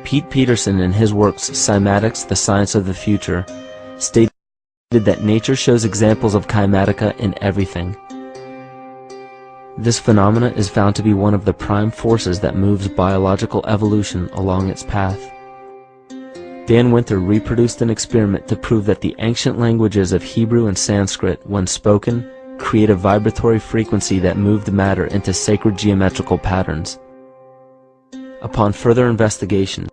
Pete Peterson, in his works Cimática, The Science of the Future, stated that nature shows examples of Cimática in everything. This phenomena is found to be one of the prime forces that moves biological evolution along its path. Dan Winter reproduced an experiment to prove that the ancient languages of Hebrew and Sanskrit, when spoken, create a vibratory frequency that moved matter into sacred geometrical patterns. Upon further investigation,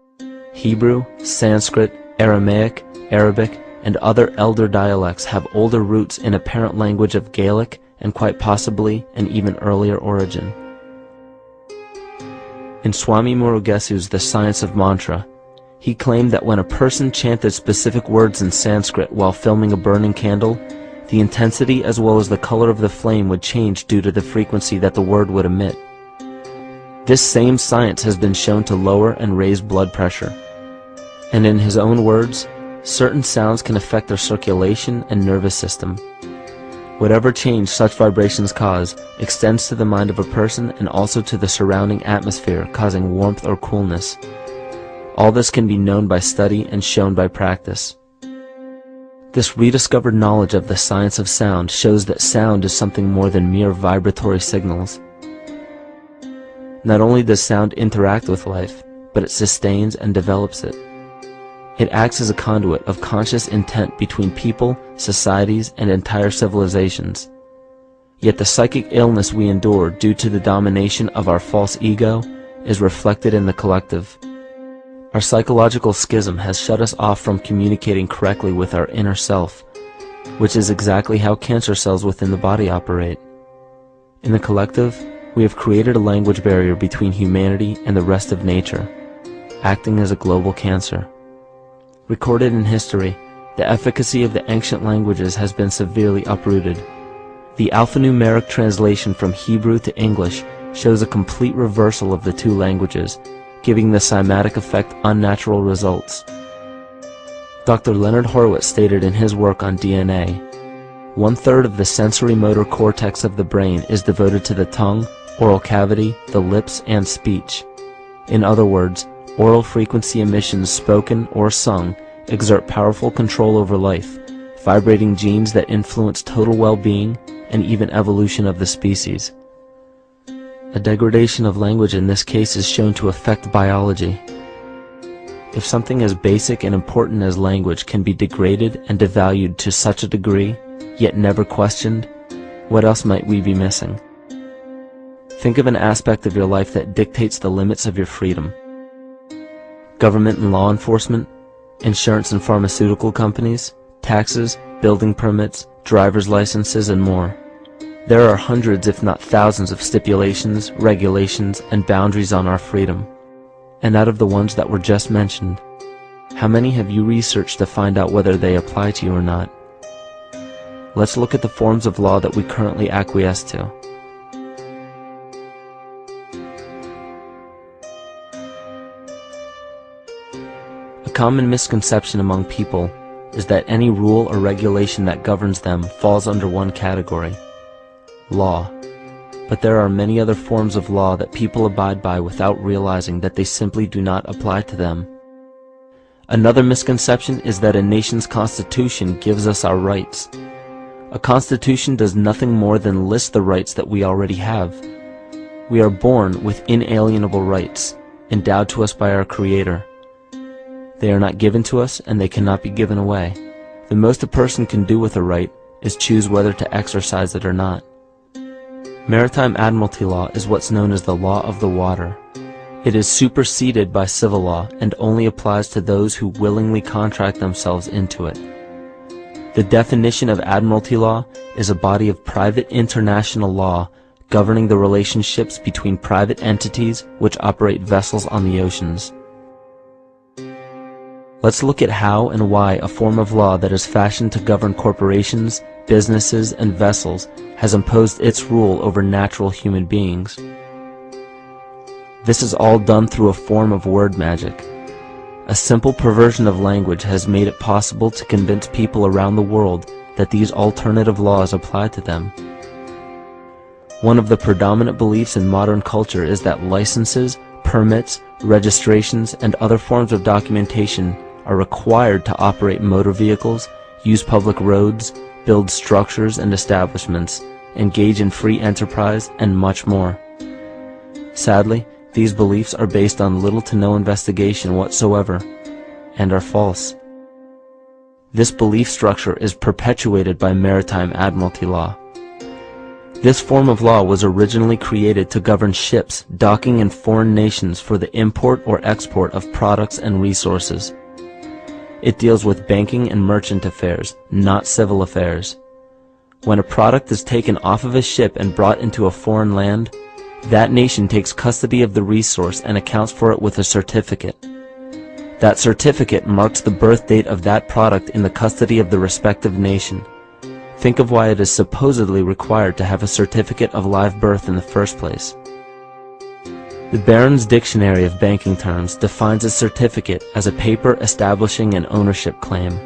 Hebrew, Sanskrit, Aramaic, Arabic, and other elder dialects have older roots in a parent language of Gaelic and quite possibly an even earlier origin. In Swami Murugesu's The Science of Mantra, he claimed that when a person chanted specific words in Sanskrit while filming a burning candle, the intensity as well as the color of the flame would change due to the frequency that the word would emit. This same science has been shown to lower and raise blood pressure. And in his own words, certain sounds can affect their circulation and nervous system. Whatever change such vibrations cause extends to the mind of a person and also to the surrounding atmosphere, causing warmth or coolness. All this can be known by study and shown by practice. This rediscovered knowledge of the science of sound shows that sound is something more than mere vibratory signals. Not only does sound interact with life, but it sustains and develops it. It acts as a conduit of conscious intent between people, societies, and entire civilizations. Yet the psychic illness we endure due to the domination of our false ego is reflected in the collective. Our psychological schism has shut us off from communicating correctly with our inner self, which is exactly how cancer cells within the body operate. In the collective, we have created a language barrier between humanity and the rest of nature, acting as a global cancer. Recorded in history, the efficacy of the ancient languages has been severely uprooted. The alphanumeric translation from Hebrew to English shows a complete reversal of the two languages, giving the cymatic effect unnatural results. Dr. Leonard Horowitz stated in his work on DNA, 1/3 of the sensory motor cortex of the brain is devoted to the tongue, oral cavity, the lips, and speech. In other words, oral frequency emissions spoken or sung exert powerful control over life, vibrating genes that influence total well-being and even evolution of the species. A degradation of language in this case is shown to affect biology. If something as basic and important as language can be degraded and devalued to such a degree, yet never questioned, what else might we be missing? Think of an aspect of your life that dictates the limits of your freedom. Government and law enforcement, insurance and pharmaceutical companies, taxes, building permits, driver's licenses, and more. There are hundreds if not thousands of stipulations, regulations, and boundaries on our freedom. And out of the ones that were just mentioned, how many have you researched to find out whether they apply to you or not? Let's look at the forms of law that we currently acquiesce to. A common misconception among people is that any rule or regulation that governs them falls under one category: law. But there are many other forms of law that people abide by without realizing that they simply do not apply to them. Another misconception is that a nation's constitution gives us our rights. A constitution does nothing more than list the rights that we already have. We are born with inalienable rights, endowed to us by our Creator. They are not given to us, and they cannot be given away. The most a person can do with a right is choose whether to exercise it or not. Maritime admiralty law is what's known as the law of the water. It is superseded by civil law and only applies to those who willingly contract themselves into it. The definition of admiralty law is a body of private international law governing the relationships between private entities which operate vessels on the oceans. Let's look at how and why a form of law that is fashioned to govern corporations, businesses, and vessels has imposed its rule over natural human beings. This is all done through a form of word magic. A simple perversion of language has made it possible to convince people around the world that these alternative laws apply to them. One of the predominant beliefs in modern culture is that licenses, permits, registrations, and other forms of documentation are required to operate motor vehicles, use public roads, build structures and establishments, engage in free enterprise, and much more. Sadly, these beliefs are based on little to no investigation whatsoever, and are false. This belief structure is perpetuated by maritime admiralty law. This form of law was originally created to govern ships docking in foreign nations for the import or export of products and resources. It deals with banking and merchant affairs, not civil affairs. When a product is taken off of a ship and brought into a foreign land, that nation takes custody of the resource and accounts for it with a certificate. That certificate marks the birth date of that product in the custody of the respective nation. Think of why it is supposedly required to have a certificate of live birth in the first place. The Barron's Dictionary of Banking Terms defines a certificate as a paper establishing an ownership claim.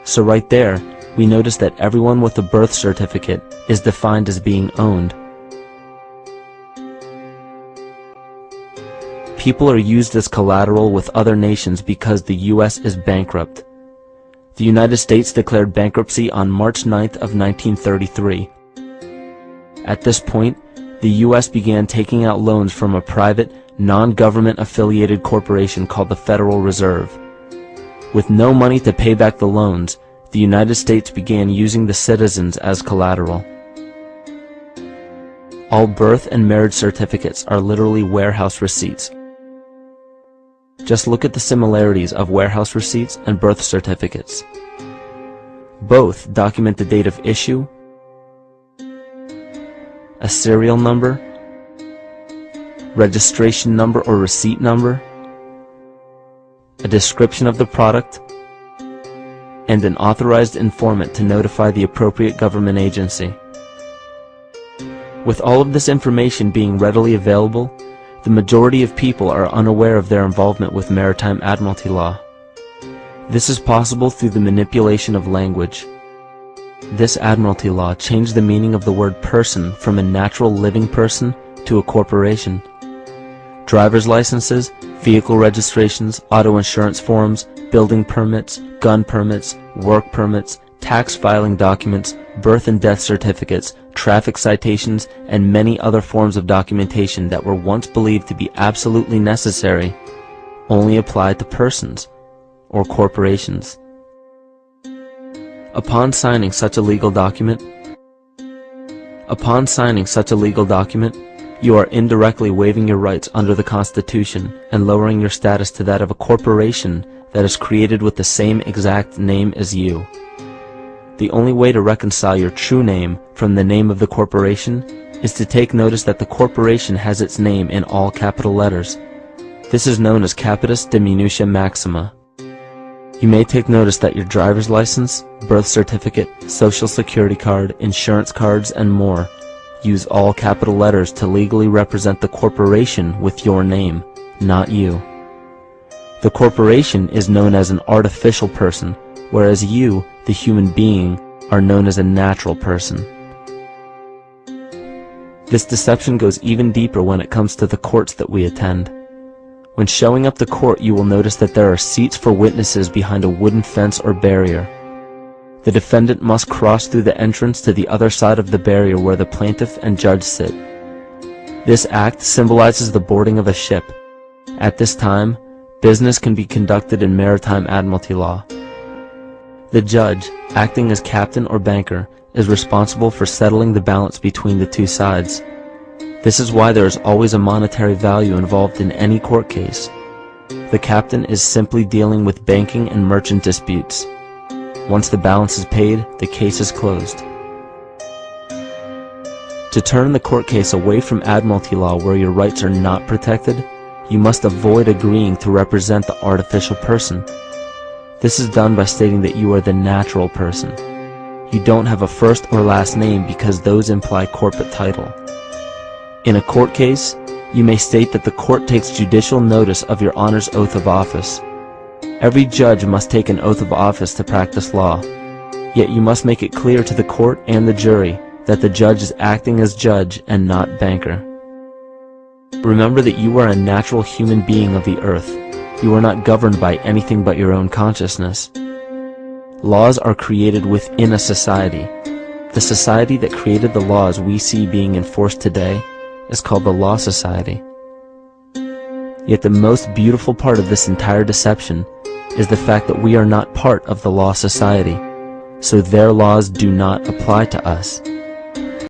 So right there, we notice that everyone with a birth certificate is defined as being owned. People are used as collateral with other nations because the U.S. is bankrupt. The United States declared bankruptcy on March 9th of 1933. At this point, the U.S. began taking out loans from a private, non-government affiliated corporation called the Federal Reserve. With no money to pay back the loans, the United States began using the citizens as collateral. All birth and marriage certificates are literally warehouse receipts. Just look at the similarities of warehouse receipts and birth certificates. Both document the date of issue, a serial number, registration number or receipt number, a description of the product, and an authorized informant to notify the appropriate government agency. With all of this information being readily available, the majority of people are unaware of their involvement with maritime admiralty law. This is possible through the manipulation of language. This admiralty law changed the meaning of the word person from a natural living person to a corporation. Driver's licenses, vehicle registrations, auto insurance forms, building permits, gun permits, work permits, tax filing documents, birth and death certificates, traffic citations, and many other forms of documentation that were once believed to be absolutely necessary only applied to persons or corporations. Upon signing such a legal document, you are indirectly waiving your rights under the Constitution and lowering your status to that of a corporation that is created with the same exact name as you. The only way to reconcile your true name from the name of the corporation is to take notice that the corporation has its name in all capital letters. This is known as capitis diminutia maxima. You may take notice that your driver's license, birth certificate, social security card, insurance cards, and more use all capital letters to legally represent the corporation with your name, not you. The corporation is known as an artificial person, whereas you, the human being, are known as a natural person. This deception goes even deeper when it comes to the courts that we attend. When showing up to court, you will notice that there are seats for witnesses behind a wooden fence or barrier. The defendant must cross through the entrance to the other side of the barrier where the plaintiff and judge sit. This act symbolizes the boarding of a ship. At this time, business can be conducted in maritime admiralty law. The judge, acting as captain or banker, is responsible for settling the balance between the two sides. This is why there is always a monetary value involved in any court case. The captain is simply dealing with banking and merchant disputes. Once the balance is paid, the case is closed. To turn the court case away from admiralty law where your rights are not protected, you must avoid agreeing to represent the artificial person. This is done by stating that you are the natural person. You don't have a first or last name because those imply corporate title. In a court case, you may state that the court takes judicial notice of your honor's oath of office. Every judge must take an oath of office to practice law, yet you must make it clear to the court and the jury that the judge is acting as judge and not banker. Remember that you are a natural human being of the earth. You are not governed by anything but your own consciousness. Laws are created within a society. The society that created the laws we see being enforced today is called the Law Society. Yet the most beautiful part of this entire deception is the fact that we are not part of the Law Society, so their laws do not apply to us.